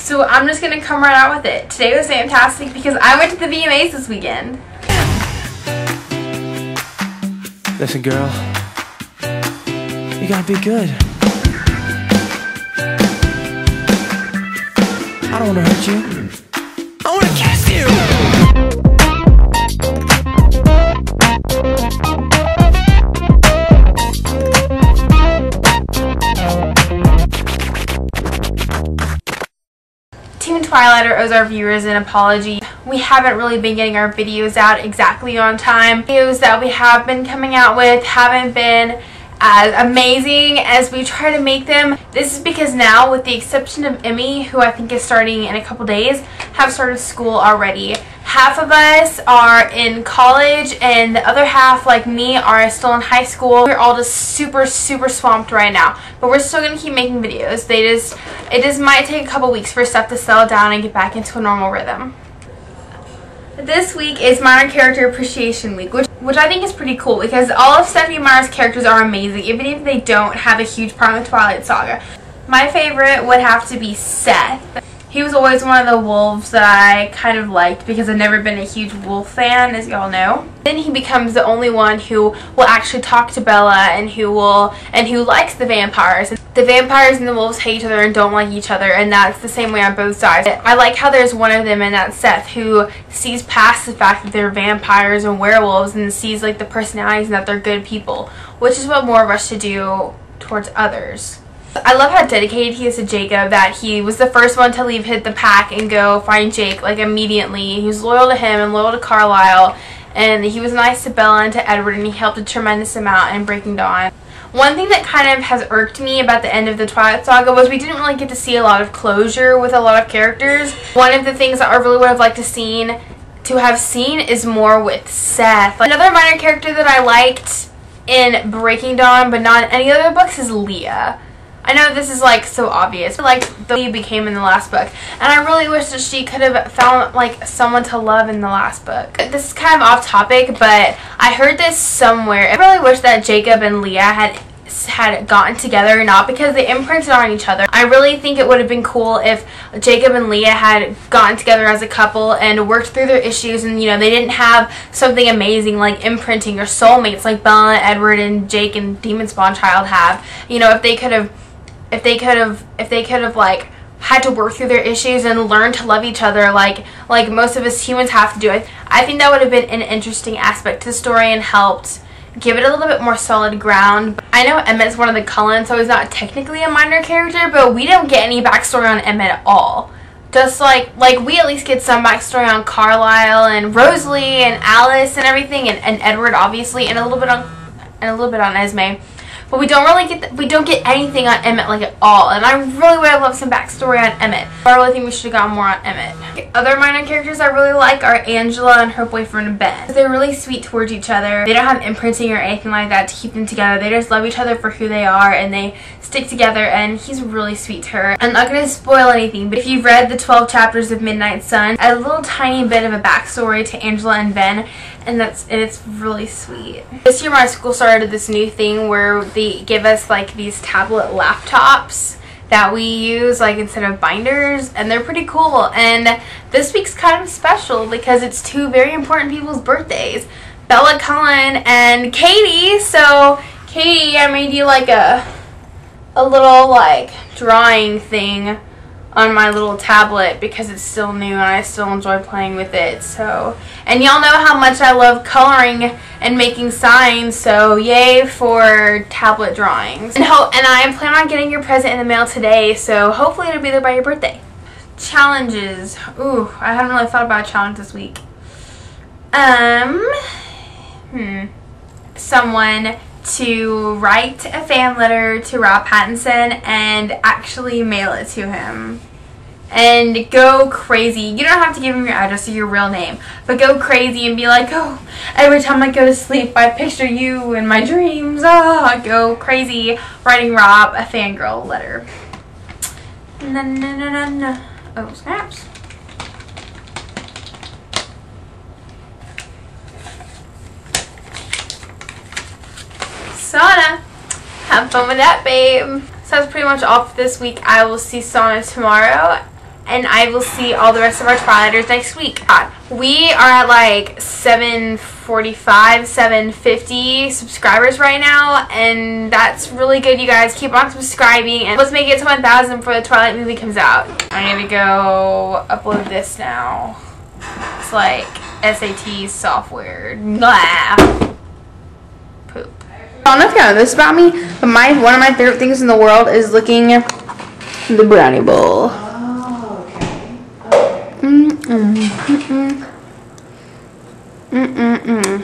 So I'm just going to come right out with it. Today was fantastic because I went to the VMAs this weekend. Listen, girl, you gotta be good. I don't want to hurt you. I want to kiss you. Team Twilighter owes our viewers an apology. We haven't really been getting our videos out exactly on time. Videos that we have been coming out with haven't been as amazing as we try to make them. This is because now, with the exception of Emmy, who I think is starting in a couple days, have started school already. Half of us are in college and the other half, like me, are still in high school. We're all just super swamped right now, but we're still going to keep making videos. It just might take a couple weeks for stuff to settle down and get back into a normal rhythm. This week is Minor Character Appreciation Week, which I think is pretty cool because all of Stephenie Meyer's characters are amazing, even if they don't have a huge part in the Twilight Saga. My favorite would have to be Seth. He was always one of the wolves that I kind of liked because I've never been a huge wolf fan, as y'all know. Then he becomes the only one who will actually talk to Bella and who likes the vampires. The vampires and the wolves hate each other and don't like each other, and that's the same way on both sides. I like how there's one of them, and that's Seth, who sees past the fact that they're vampires and werewolves and sees like the personalities and that they're good people, which is what more of us should do towards others. I love how dedicated he is to Jacob, that he was the first one to leave the pack and go find Jake like immediately. He was loyal to him and loyal to Carlisle, and he was nice to Bella and to Edward, and he helped a tremendous amount in Breaking Dawn. One thing that kind of has irked me about the end of the Twilight Saga was we didn't really get to see a lot of closure with a lot of characters. One of the things that I really would have liked to have seen is more with Seth. Another minor character that I liked in Breaking Dawn but not in any other books is Leah. I know this is like so obvious, like the way he became in the last book, and I really wish that she could have found like someone to love in the last book. This is kind of off topic, but I heard this somewhere. I really wish that Jacob and Leah had gotten together, not because they imprinted on each other. I really think it would have been cool if Jacob and Leah had gotten together as a couple and worked through their issues, and you know, they didn't have something amazing like imprinting or soulmates like Bella, Edward, and Jake and Demon Spawn Child have. You know, if they could have like had to work through their issues and learn to love each other like most of us humans have to do. I think that would have been an interesting aspect to the story and helped give it a little bit more solid ground. I know Emmett's one of the Cullens, so he's not technically a minor character, but we don't get any backstory on Emmett at all. Just like we at least get some backstory on Carlisle and Rosalie and Alice and everything, and Edward obviously, and a little bit on Esme. But we don't get anything on Emmett like at all, and I really would have loved some backstory on Emmett. I really think we should have gotten more on Emmett. Other minor characters I really like are Angela and her boyfriend Ben. They're really sweet towards each other. They don't have imprinting or anything like that to keep them together. They just love each other for who they are, and they stick together, and he's really sweet to her. I'm not going to spoil anything, but if you've read the 12 chapters of Midnight Sun, a little tiny bit of a backstory to Angela and Ben, and it's really sweet. This year my school started this new thing where they give us like these tablet laptops that we use like instead of binders, and they're pretty cool. And this week's kind of special because it's two very important people's birthdays, Bella Cullen and Katie. So Katie, I made you like a little like drawing thing on my little tablet because it's still new and I still enjoy playing with it. So, and y'all know how much I love coloring and making signs, so yay for tablet drawings. And I plan on getting your present in the mail today, so hopefully it'll be there by your birthday. Challenges. Ooh, I haven't really thought about a challenge this week. Someone to write a fan letter to Rob Pattinson and actually mail it to him. And go crazy. You don't have to give him your address or your real name, but go crazy and be like, oh, every time I go to sleep I picture you in my dreams. Oh, go crazy writing Rob a fangirl letter. No. Oh, snaps. Sauna. Have fun with that, babe. So that's pretty much all for this week. I will see Sauna tomorrow. and I will see all the rest of our Twilighters next week. We are at like 745, 750 subscribers right now, and that's really good, you guys. Keep on subscribing, and let's make it to 1,000 before the Twilight movie comes out. I need to go upload this now. It's like SAT software. Blah. Poop. I don't know if you know this about me, but one of my favorite things in the world is licking the brownie bowl. Oh, okay. Mm-mm. Mm-mm. Mm-mm.